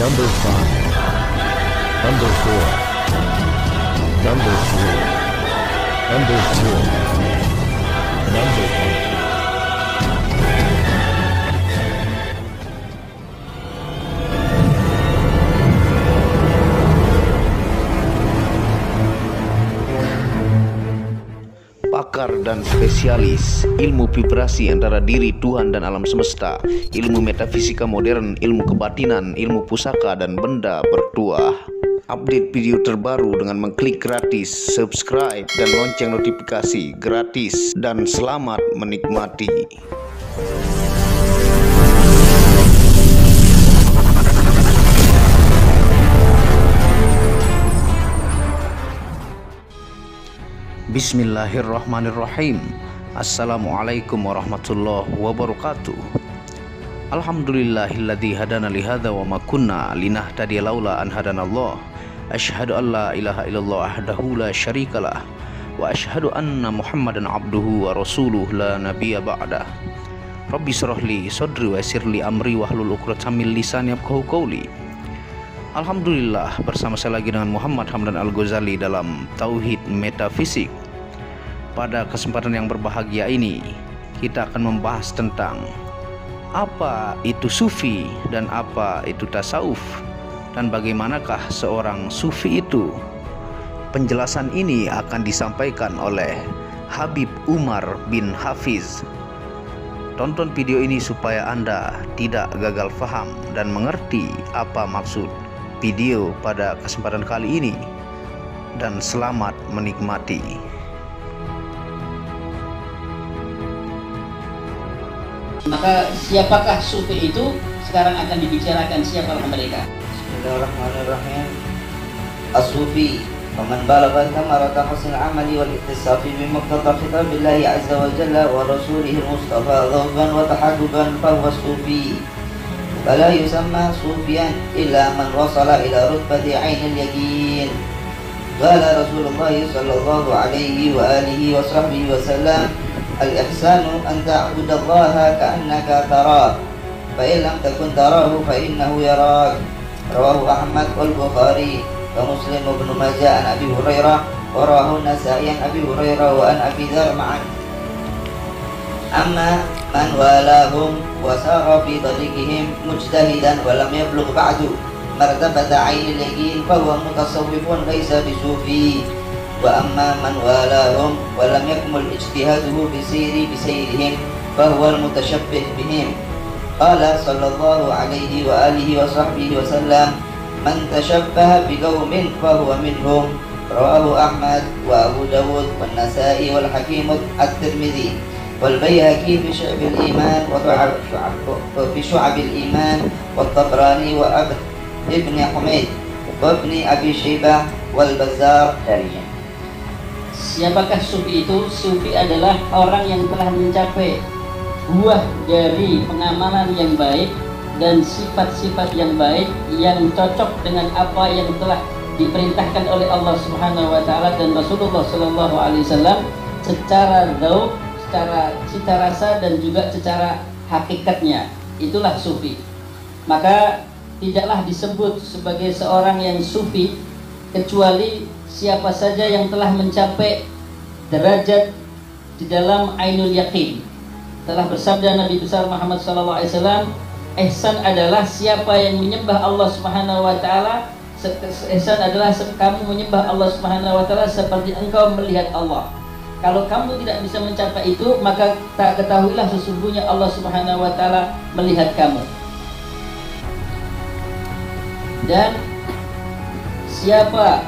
Number 5, Number 4, Number 3, Number 2, Number 1. Pakar dan spesialis ilmu vibrasi antara diri Tuhan dan alam semesta, ilmu metafisika modern, ilmu kebatinan, ilmu pusaka dan benda bertuah. Update video terbaru dengan mengklik gratis, subscribe dan lonceng notifikasi gratis, dan selamat menikmati. Bismillahirrahmanirrahim. Assalamualaikum warahmatullahi wabarakatuh. Alhamdulillahilladzi hadana lihadza wa ma kunna linahtadiya laula an hadanallah. Asyhadu an la ilaha illallah wahdahu la syarikalah wa asyhadu anna Muhammadan abduhu wa rasuluh la nabiyya ba'dah. Rabbi shrahli sadri wa yassirli amri wahlul 'uqdatam min lisani yafqahu qawli. Alhamdulillah, bersama saya lagi dengan Muhammad Hamdan Al-Ghazali dalam Tauhid Metafisik. Pada kesempatan yang berbahagia ini, kita akan membahas tentang apa itu sufi dan apa itu tasawuf, dan bagaimanakah seorang sufi itu. Penjelasan ini akan disampaikan oleh Habib Umar bin Hafiz. Tonton video ini supaya Anda tidak gagal faham dan mengerti apa maksud video pada kesempatan kali ini, dan selamat menikmati. Maka siapakah sufi itu? Sekarang akan dibicarakan siapakah mereka. Bismillahirrahmanirrahim. As-sufi faman balagha thamarata husnil amali wal ittisafi bi muqtada khitabillahi azza wa jalla wa rasulihi al-mustafa dhawban wa tahaduban fa huwa sufi. فلا يسمى صوفيا إلا من وصل إلى رتبة عين اليقين. قال رسول الله صلى الله عليه وآله وصحبه وسلم: الإحسان أن تعبد الله كأنك تراه فإن لم تكن تراه فإنه يراك. رواه أحمد والبخاري ومسلم وابن ماجه عن أبي هريرة، ورواه النسائي عن أبي هريرة وعن أبي ذر معا. أما من والاهم وسار في طريقهم مجتهدا ولم يبلغ بعد مرتبة عين اليقين فهو متصوف ليس بصوفي. وأما من والاهم ولم يكمل اجتهاده بسيرهم فهو المتشبه بهم. قال صلى الله عليه وآله وصحبه وسلم: من تشبه بقوم فهو منهم. رواه أحمد وأبو داود والنسائي والحكيم الترمذي والبيهقي في شعب الإيمان وفي شعب الإيمان والطبراني وابن حميد وابن أبي شيبة والبزار darinya. Siapakah sufi itu? Sufi adalah orang yang telah mencapai buah dari pengamalan yang baik dan sifat-sifat yang baik yang cocok dengan apa yang telah diperintahkan oleh Allah Subhanahu wa taala dan Rasulullah sallallahu alaihi wasallam secara dzauq, secara cita rasa dan juga secara hakikatnya. Itulah sufi. Maka tidaklah disebut sebagai seorang yang sufi kecuali siapa saja yang telah mencapai derajat di dalam ainul yaqin. Telah bersabda Nabi besar Muhammad SAW, ihsan adalah siapa yang menyembah Allah Subhanahu wa taala. Ihsan adalah kamu menyembah Allah Subhanahu wa taala seperti engkau melihat Allah. Kalau kamu tidak bisa mencapai itu, maka tak ketahuilah sesungguhnya Allah Subhanahu wa taala melihat kamu. Dan siapa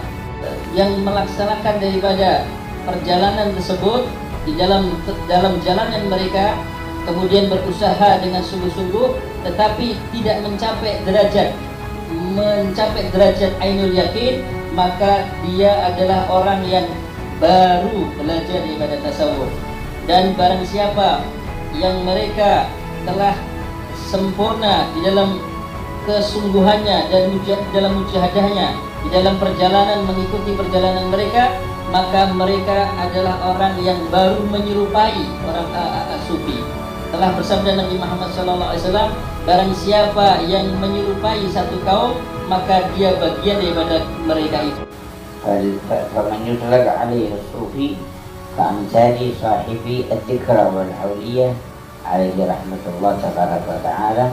yang melaksanakan daripada perjalanan tersebut di dalam jalanan mereka, kemudian berusaha dengan sungguh-sungguh tetapi tidak mencapai derajat ainul yakin, maka dia adalah orang yang baru belajar ibadah tasawuf. Dan barang siapa yang mereka telah sempurna di dalam kesungguhannya dan dalam mujahadahnya, di dalam perjalanan mengikuti perjalanan mereka, maka mereka adalah orang yang baru menyerupai orang sufi. Telah bersabda Nabi Muhammad SAW, Barang siapa yang menyerupai satu kaum, maka dia bagian daripada mereka itu. فمن يطلق عليه الصوفي كأمثال صاحبي الذكرى والحولية عليه رحمة الله تبارك وتعالى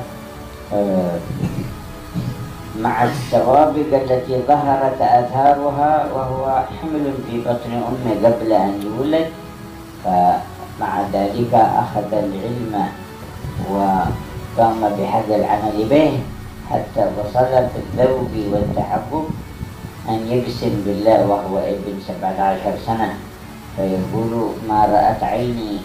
مع السوابق التي ظهرت آثارها وهو حمل في بطن أمه قبل أن يولد، فمع ذلك أخذ العلم وقام بهذا العمل به حتى وصل في الذوق والتحقق أن يقسم بالله وهو ابن 17 سنة فيقول ما رأت عيني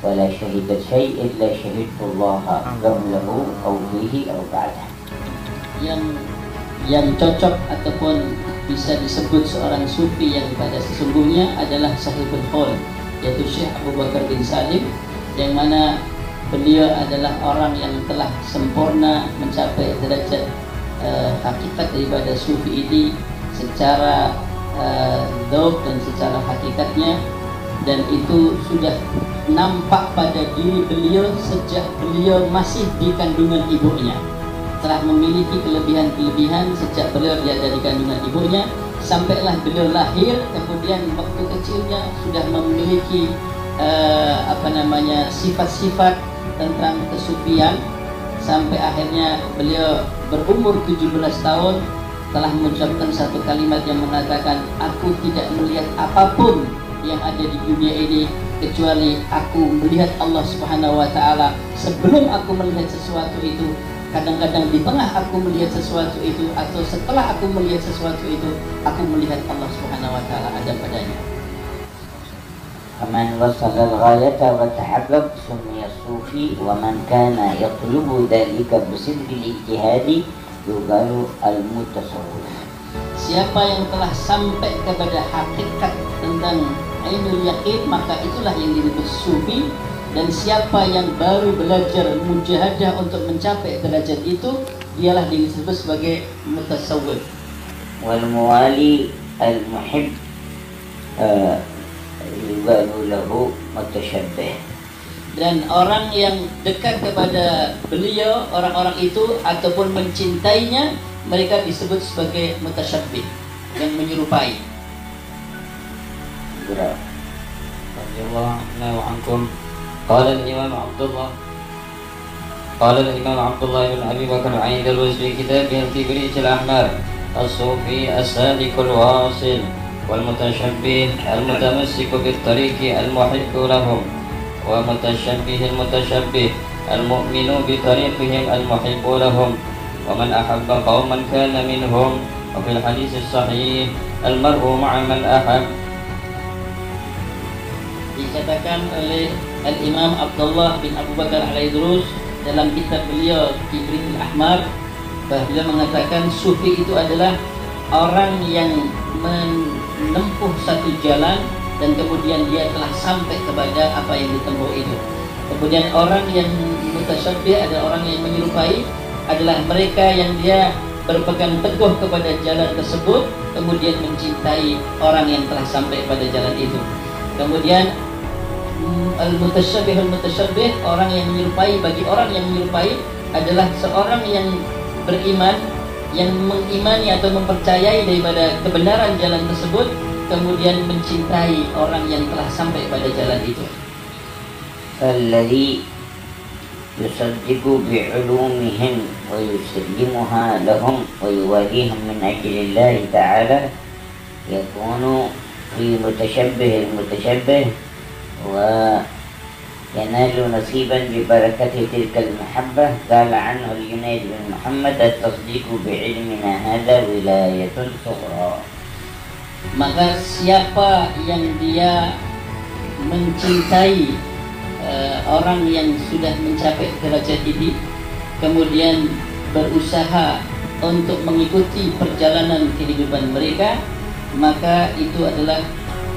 ولا شهدت شيء إلا شهدت الله قبله أو فيه أو بعده. Yang cocok ataupun bisa disebut seorang sufi yang pada sesungguhnya adalah sahibul qaul, yaitu Syekh Abu Bakar bin Salim, yang mana beliau adalah orang yang telah sempurna mencapai derajat hakikat daripada sufi ini secara dzauq dan secara hakikatnya, dan itu sudah nampak pada diri beliau sejak beliau masih di kandungan ibunya. Telah memiliki kelebihan-kelebihan sejak beliau berada di kandungan ibunya, sampailah beliau lahir, kemudian waktu kecilnya sudah memiliki sifat-sifat tentang kesufian, sampai akhirnya beliau berumur 17 tahun telah mengucapkan satu kalimat yang mengatakan, aku tidak melihat apapun yang ada di dunia ini kecuali aku melihat Allah Subhanahu wa taala. Sebelum aku melihat sesuatu itu, kadang-kadang di tengah aku melihat sesuatu itu, atau setelah aku melihat sesuatu itu, aku melihat Allah Subhanahu wa taala ada padanya. فمن وصل الغاية وتحقق سمي الصوفي، ومن كان يطلب ذلك بصدق الاجتهاد يقال المتصوف. Siapa yang telah sampai kepada hakikat tentang ainul yaqin, maka itulah yang disebut sufi. Dan siapa yang baru belajar mujahadah untuk mencapai derajat itu, dialah disebut sebagai mutasawwif. Wal muwali al muhib yuqalu lahu mutasyabbih. Dan orang yang dekat kepada beliau, orang-orang itu ataupun mencintainya, mereka disebut sebagai mutasyabbih, yang menyerupai. Radhiyallahu anhu wa ankum. Qala al-Imam Abdullah ibn Abi Bakar al-Aidalus fi kitabih al-Kibrij al-Ahmar as-Sufi as-Sadiq al-Wasil wal-Mutashabbih al-Mutamassik bit-tariqi al-muhibbu lahum wa mutashabbih al-mutashabbih al-mu'minu bi-tariqihim al-muhibbu lahum wa man ahabba qauman kana minhum wa fil hadits as-sahih al-mar'u ma'a man ahab. Dikatakan oleh Al-Imam Abdullah bin Abu Bakar Al-Aidrus dalam kitab beliau Kibrij al-Ahmar, bahwa beliau mengatakan sufi itu adalah orang yang menempuh satu jalan dan kemudian dia telah sampai kepada apa yang ditempuh itu. Kemudian orang yang mutasyabbih adalah orang yang menyerupai, adalah mereka yang dia berpegang teguh kepada jalan tersebut, kemudian mencintai orang yang telah sampai pada jalan itu. Kemudian al-mutasyabbih, orang yang menyerupai, bagi orang yang menyerupai adalah seorang yang beriman, yang mengimani atau mempercayai daripada kebenaran jalan tersebut, kemudian mencintai orang yang telah sampai pada jalan itu. Alladhi yusaddiqu bi'ulumihim wa yusallimuha lahum wa yuwalihim min ajlillahi ta'ala yakunu fi mutasyabbih al-mutasyabbih wa yanalu nasiban bi barakati tilka al-mahabbah. Qala anhu al-Junayd bin Muhammad at-tasdiqu bi'ilmina hadha wilayatun sughra. Maka siapa yang dia mencintai orang yang sudah mencapai derajat ini, kemudian berusaha untuk mengikuti perjalanan kehidupan mereka, maka itu adalah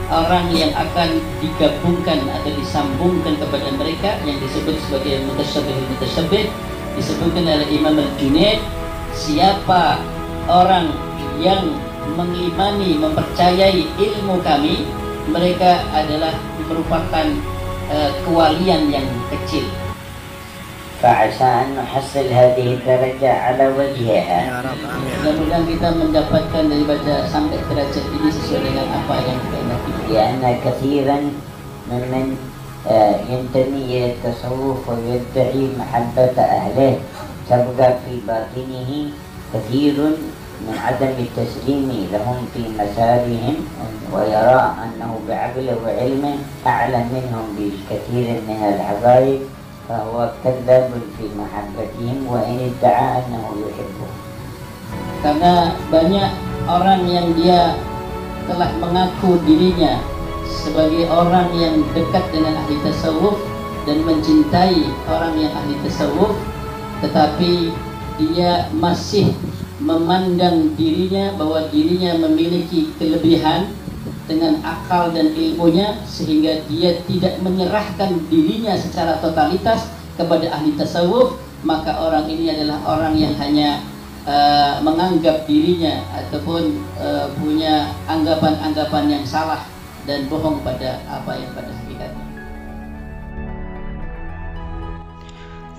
orang yang akan digabungkan atau disambungkan kepada mereka, yang disebut sebagai mutasyabbih. Disebutkan oleh Imam Al-Junaid, siapa orang yang mengimani, mempercayai ilmu kami, mereka adalah merupakan kewalian yang kecil. فعسى أن نحصل هذه الدرجة على وجهها. Mudah-mudahan kita mendapatkan daripada sampai derajat ini sesuai dengan apa yang kita ingin. لأن كثيرا ممن ينتمي إلى التصوف ويدعي محبة أهله تبقى في باطنه كثير من عدم التسليم لهم في مسارهم، ويرى أنه بعقله وعلمه أعلى منهم بكثير من العقائد، فهو كذاب في محبتهم وإن ادعى أنه يحبهم. Karena banyak orang yang dia telah mengaku dirinya sebagai orang yang dekat dengan ahli tasawuf dan mencintai orang yang ahli tasawuf, tetapi dia masih memandang dirinya bahwa dirinya memiliki kelebihan dengan akal dan ilmunya, sehingga dia tidak menyerahkan dirinya secara totalitas kepada ahli tasawuf. Maka orang ini adalah orang yang hanya menganggap dirinya ataupun punya anggapan-anggapan yang salah dan bohong pada apa yang pada hakikatnya.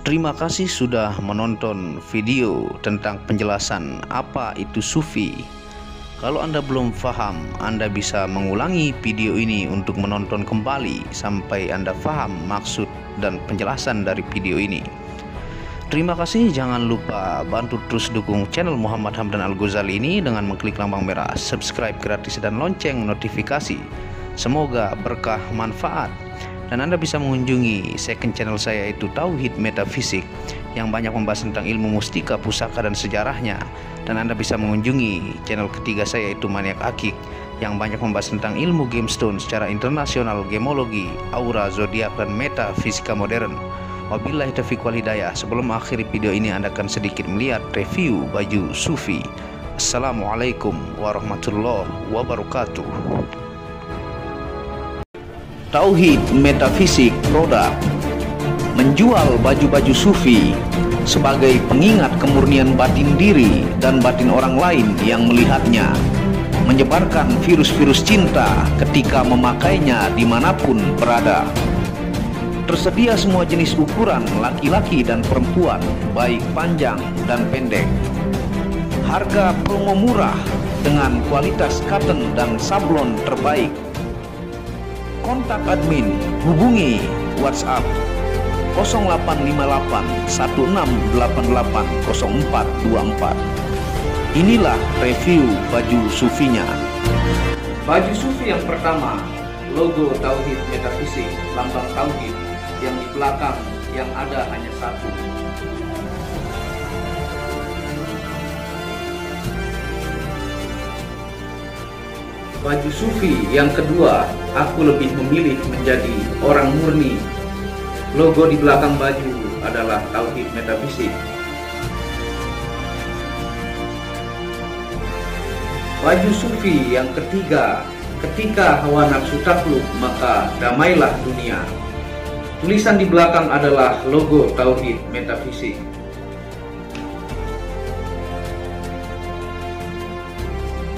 Terima kasih sudah menonton video tentang penjelasan apa itu sufi. Kalau Anda belum paham, Anda bisa mengulangi video ini untuk menonton kembali sampai Anda paham maksud dan penjelasan dari video ini. Terima kasih, jangan lupa bantu terus dukung channel Muhammad Hamdan Al-Ghazali ini dengan mengklik lambang merah subscribe gratis dan lonceng notifikasi. Semoga berkah manfaat. Dan Anda bisa mengunjungi second channel saya, yaitu Tauhid Metafisik, yang banyak membahas tentang ilmu mustika, pusaka, dan sejarahnya. Dan Anda bisa mengunjungi channel ketiga saya, yaitu Maniak Akik, yang banyak membahas tentang ilmu gemstone secara internasional, gemologi, aura, zodiak, dan metafisika modern. Wabillahi taufiq wal hidayah. Sebelum akhiri video ini, Anda akan sedikit melihat review baju sufi. Assalamualaikum warahmatullahi wabarakatuh. Tauhid Metafisik Produk menjual baju-baju sufi sebagai pengingat kemurnian batin diri dan batin orang lain yang melihatnya, menyebarkan virus-virus cinta ketika memakainya dimanapun berada. Tersedia semua jenis ukuran laki-laki dan perempuan, baik panjang dan pendek. Harga promo murah dengan kualitas cotton dan sablon terbaik. Kontak admin, hubungi WhatsApp 0858 1688 0424. Inilah review baju sufinya. Baju sufi yang pertama, logo Tauhid Metafisik, lambang Tauhid, yang di belakang yang ada hanya satu. Baju sufi yang kedua, aku lebih memilih menjadi orang murni. Logo di belakang baju adalah Tauhid Metafisik. Baju sufi yang ketiga, ketika hawa nafsu takluk maka damailah dunia. Tulisan di belakang adalah logo Tauhid Metafisik.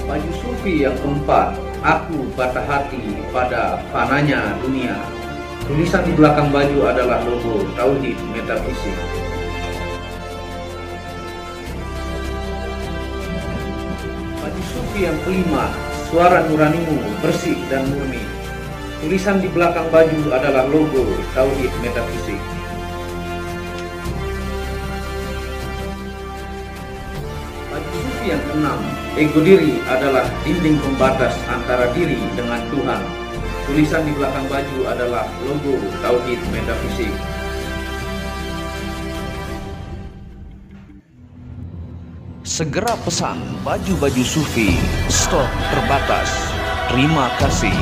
Baju sufi yang keempat, aku patah hati pada fananya dunia. Tulisan di belakang baju adalah logo Tauhid Metafisik. Baju sufi yang kelima, suara nuranimu bersih dan murni. Tulisan di belakang baju adalah logo Tauhid Metafisik. Baju sufi yang keenam, ego diri adalah dinding pembatas antara diri dengan Tuhan. Tulisan di belakang baju adalah logo Tauhid Metafisik. Segera pesan baju-baju sufi, stok terbatas. Terima kasih.